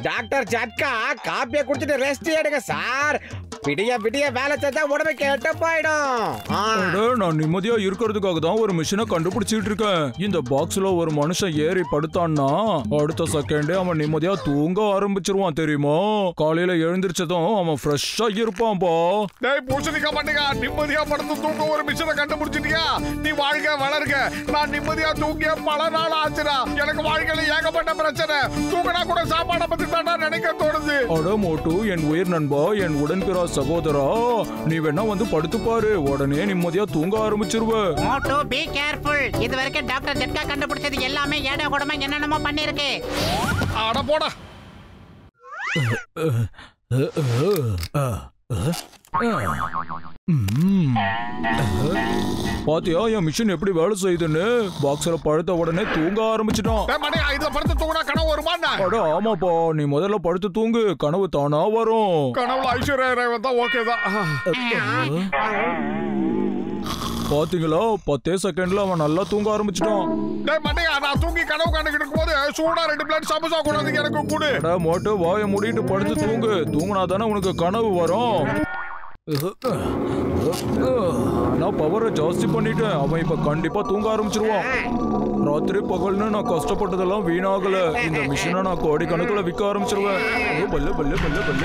Doctor ஜட்கா காப்பியை குடிச்சிட்டு rest எடுங்க சார். விடிய விடிய வேலை செஞ்சா உடம்பு கெட்ட போயிடும். நான் நிம்மதியா இருக்கிறதுக்காக தான் ஒரு மிஷினை கண்டுபிடிச்சிட்டு இருக்கேன். இந்த பாக்ஸ்ல ஒரு மனுஷன் ஏறி படுத்தான்னா அடுத்த செகண்டே அவன் நிம்மதியா தூங்க ஆரம்பிச்சிருவான் தெரியுமா? காலையில எழுந்திருச்சதும் அவன் ஃப்ரெஷ்ஷா இருப்பான்பா. டேய் பூசணிக்கா மாட்டேங்க, நிம்மதியா படுத்து தூங்க ஒரு மிஷினை கண்டுபிடிச்சிட்டியா? நீ வாழ்க வளர்க. நான் நிம்மதியா தூங்கிய பல நாள் ஆச்சுடா. எனக்கு வாழ்க்கையில ஏகப்பட்ட பிரச்சனை. தூங்கினா கூட சாப்பாடை பத்தி தான் நினைக்க தோணுது. அட மோட்டு, என் உயிர் நண்பா, என் உடன்பிறா சகோதரா, நீ வேணா வந்து படுத்து பாரு, உடனே நிம்மதியா தூங்க ஆரம்பிச்சிருவ. மோட்டு பி கேர்ஃபுல். இது வரைக்கும் டாக்டர் ஜட்கா கண்டுபிடிச்சது எல்லாமே ஏடா கூடமா என்னென்னமோ பண்ணிருக்கு. அட போடா. பாத்தியா என் மிஷின் எப்படி வேலை செய்யுதுன்னு? பாக்ஸ்ல படுத்த உடனே தூங்க ஆரம்பிச்சிட்டான். இதுல படுத்து தூங்கினா கனவு வருமாண்ணா? அட ஆமாப்பா, நீ முதல்ல படுத்து தூங்கு, கனவு தானா வரும். கனவுல ஐஸ்வர்யா ராய் வந்தா ஓகே தான். பாத்தீங்களா, 10 செகண்ட்ல அவன் நல்லா தூங்க ஆரம்பிச்சிட்டான். நான் தூங்கி கனவு கண்டுகிட்டு இருக்கும் போது சூடா 2 பிளேட் சமோசா கொண்டாந்து எனக்கு கொடு. மோட்டு, வாயை மூடிட்டு படுத்து தூங்கு. தூங்கினா தானே உனக்கு கனவு வரும். நான் பவரை ஜாஸ்தி பண்ணிட்டேன். அவன் இப்ப கண்டிப்பா தூங்க ஆரம்பிச்சிருவான். ராத்திரி பகல்னு நான் கஷ்டப்பட்டதெல்லாம் வீணாகல. இந்த மிஷினை நான் கோடிக்கணக்குல விற்க ஆரம்பிச்சிருவேன். பல்ல பல்ல பல்ல பல்ல.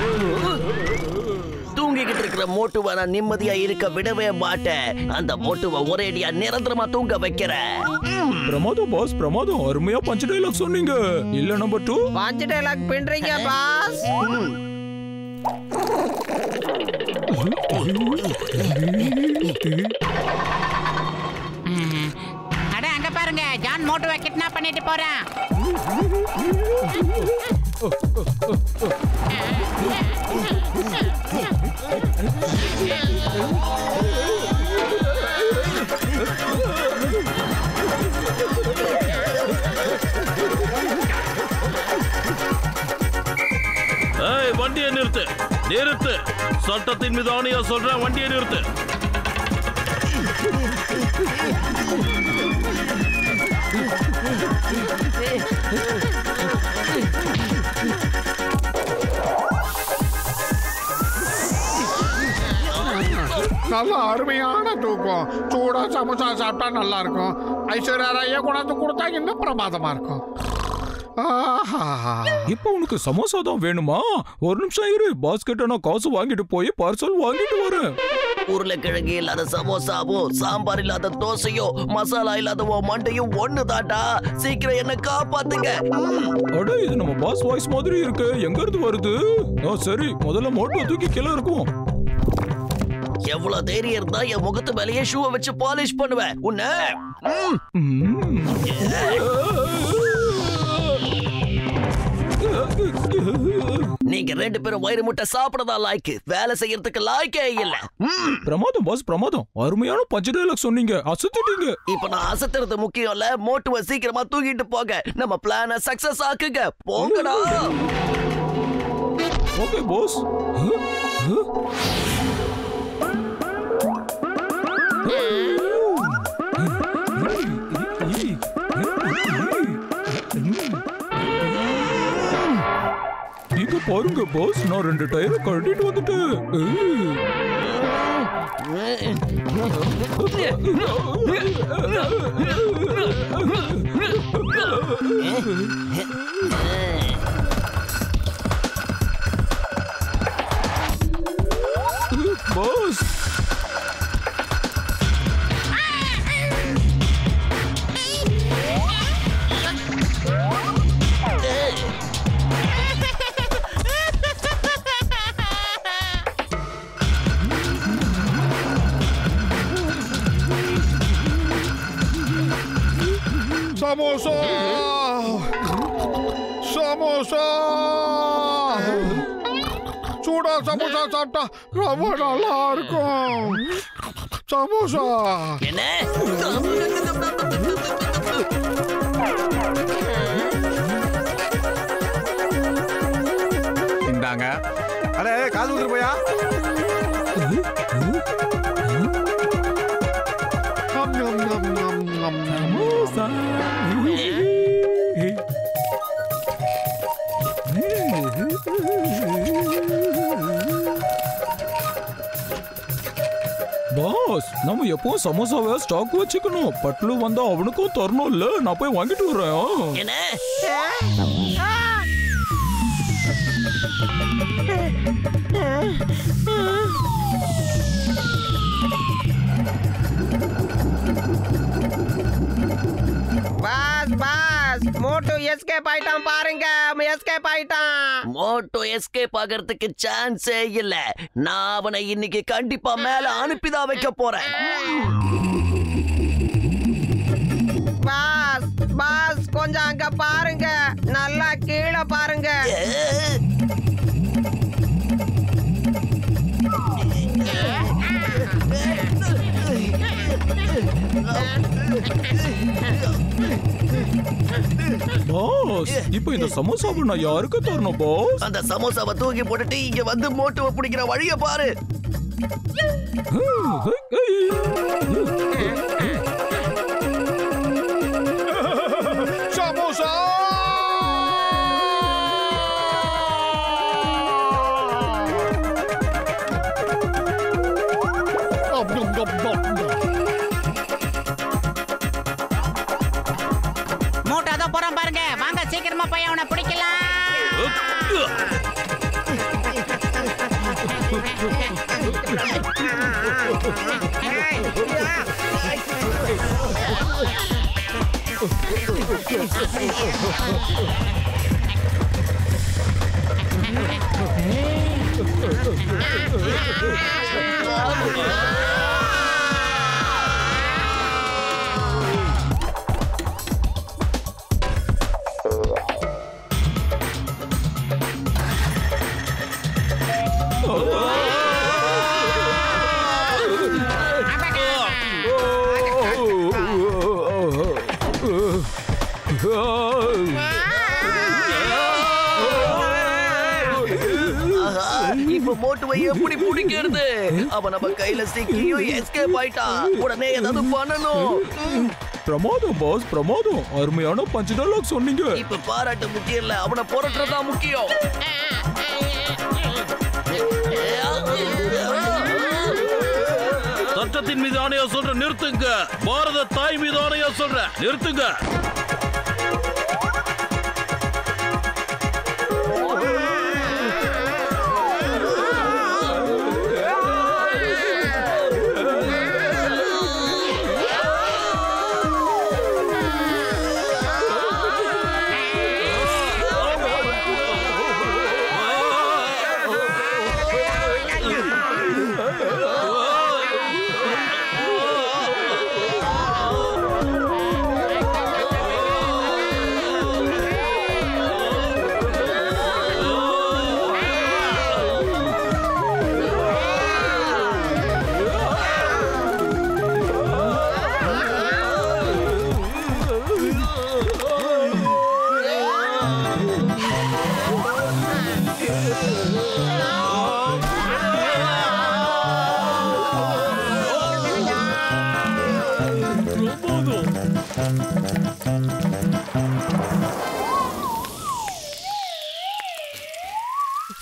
தூங்கிக்கிட்டு இருக்கிற மோட்டுவை நான் நிம்மதியா இருக்க விடவே மாட்டேன். அந்த மோட்டுவை ஒரேடியா நிரந்தரமா தூங்க வைக்கிறேன். பிரமாதம் பாஸ், பிரமாதம். அருமையா பஞ்ச் டைலாக் சொன்னீங்க. இல்ல நம்பர் 2 பஞ்ச் டைலாக் பண்றீங்க பாஸ். அட அங்க பாருங்க, ஜான் மோட்டுவை கிட்னாப் பண்ணிட்டு போறான். வண்டியை நிறுத்து, நிறுத்து. சட்டத்தின் மீது ஆணையா சொல்ற, வண்டியை நிறுத்து. நல்ல அருமையான தூக்கம். சூடா சமோசா சாப்பிட்டா நல்லா இருக்கும். ஐஸ்வர்யா ராயை கொண்டாந்து கொடுத்தா இன்னும் பிரமாதமா இருக்கும். இப்ப உனக்கு சமோசா தான் வேணுமா? ஒரு நிமிஷம் இரு, பாஸ்கெட்ட நான் காசு வாங்கிட்டு போய் பார்சல் வாங்கிட்டு வரேன். உருளைக்கிழங்கு இல்லாத சமோசாவோ, சாம்பார் இல்லாத தோசையோ, மசாலா இல்லாதவோ மண்டையும் ஒண்ணு தாட்டா. சீக்கிரம் என்ன காப்பாத்துங்க. அட, இது நம்ம பாஸ் வாய்ஸ் மாதிரி இருக்கு. எங்க இருந்து வருது? சரி, முதல்ல மோட்டோ தூக்கி கீழே இருக்கும். எவ்வளவு தைரியம் இருந்தா என் முகத்து மேலேயே ஷூவை வச்சு பாலிஷ் பண்ணுவேன் உன்ன. நீங்க 2 பேரும் வயிறு முட்டை சாப்பிடதா லாய்க்கு, வேலை செய்யறதுக்கு லாய்க்கே இல்ல. பிரமாதம் பாஸ், பிரமாதம். அருமையான பஞ்ச் டைலாக் சொன்னீங்க, அசத்திட்டீங்க. இப்ப நான் அசத்துறது முக்கியம் இல்ல, மோட்டுவை சீக்கிரமா தூக்கிட்டு போங்க. நம்ம பிளான சக்சஸ் ஆக்குங்க. போங்கடா. Okay boss. நீங்க பாருங்க பாஸ், நான் 2 டயரை கழட்டிட்டு வந்துட்டேன். பாஸ், சமோசா சமோசா. சூடா சமோசா சாப்பிட்டா ரொம்ப நல்லா இருக்கும். சமோசா என்ன? இந்தாங்க. அடே, காது ஊத்துற போயா. நம் நம் நம் நம். சமோசா. பாஸ், நம்ம எப்போ சமோசாவை ஸ்டாக் வச்சுக்கணும். பட்லு வந்தா அவனுக்கும் தரணும்ல. நான் போய் வாங்கிட்டு வரேன். என்ன பாஸ் பாஸ் மோட்டு எஸ்கேப் ஆயிட்டான் பாருங்க. எஸ்கேப் ஆயிட்டான். மோட்டோ எஸ்கேப் ஆகிறதுக்கு சான்ஸே இல்ல. நான் அவனை இன்னைக்கு கண்டிப்பா மேல அனுப்பிதான் வைக்க போறேன். பாஸ் பாஸ் கொஞ்சம் அங்க பாருங்க. நல்லா கீழே பாருங்க. பாஸ், இப்போ இந்த சமோசாவை நான் யாருக்கு தரணும் பாஸ்? அந்த சமோசாவை தூக்கி போட்டுட்டு இங்க வந்து மோட்டோவை பிடிக்கிற வழிய பாரு. சமோசா மூட்டை அதோ போறான் பாருங்க. வாங்க சீக்கிரமா போய் அவனை பிடிக்கலாம். இப்ப மோட்டோவை எப்படி பிடிக்கிறது? அவன் நம்ம கையில சிக்கியும் எஸ்கேப் ஆயிட்டான். உடனே ஏதாவது பண்ணணும். பிரமாதம் பாஸ், பிரமாதம். அருமையான பஞ்ச் டயலாக் சொன்னீங்க. இப்ப பாராட்டு முக்கியம் இல்ல, அவனை புரட்டுறதுதான் முக்கியம். சட்டத்தின் மீது ஆணையா சொல்ற நிறுத்துங்க. பாரத தாய் மீது ஆணையா சொல்ற நிறுத்துங்க.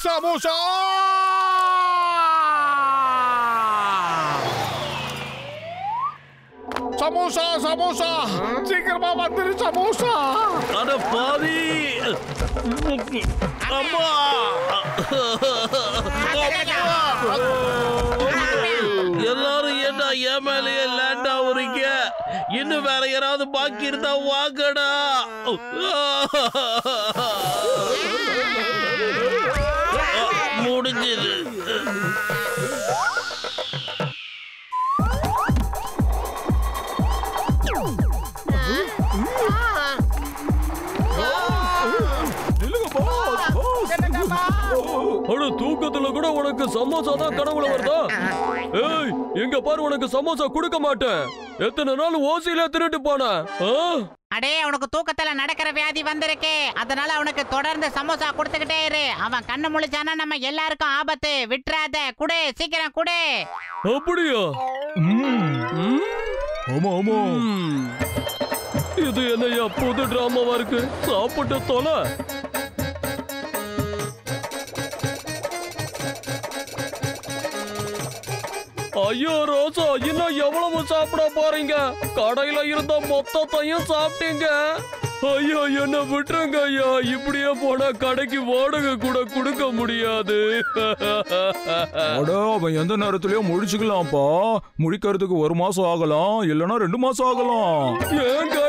சமோசா சமோசா சமோசா சீக்கிரமா வந்துரு சமோசா. அட பாவி. அம்மா. எல்லாரும் என்ன என் மேலேயே லேண்ட் ஆகுறீங்க? இன்னும் வேற யாராவது பாக்கி இருந்தா வாங்கடா. முடிஞ்சது. அட தூக்கத்துல கூட உனக்கு சமோசா தான் கனவுல வருதா? ஏய், எங்க பாரு, உனக்கு சமோசா கொடுக்க மாட்டேன். எத்தனை நாள் ஓசியில திருட்டு போன? அடே, அவனுக்கு தூக்கத்துல நடக்கிற வியாதி வந்திருக்கு. அதனால அவனுக்கு தொடர்ந்து சமோசா கொடுத்துக்கிட்டே இரு. அவன் கண்ணு முழிச்சானா நம்ம எல்லாருக்கும் ஆபத்து. விட்டுறாத, குடு, சீக்கிரம் குடு. அப்படியா? ஆமா ஆமா. இது என்னையா புது டிராமாவா இருக்கு? சாப்பிட்டு தொலை. ஐயோ ரோசா, இன்னும் எவ்வளவு சாப்பிட போறீங்க? கடையில இருந்த மொத்தத்தையும் சாப்பிட்டீங்க. ஐயோ என்ன விட்டுருங்க ஐயா, இப்படியே போனா கடைக்கு வாடகை கூட கொடுக்க முடியாது. அவன் எந்த நேரத்திலயும் முடிச்சுக்கலாம்ப்பா. முடிக்கிறதுக்கு 1 மாசம் ஆகலாம், இல்லைன்னா 2 மாசம் ஆகலாம். ஏங்க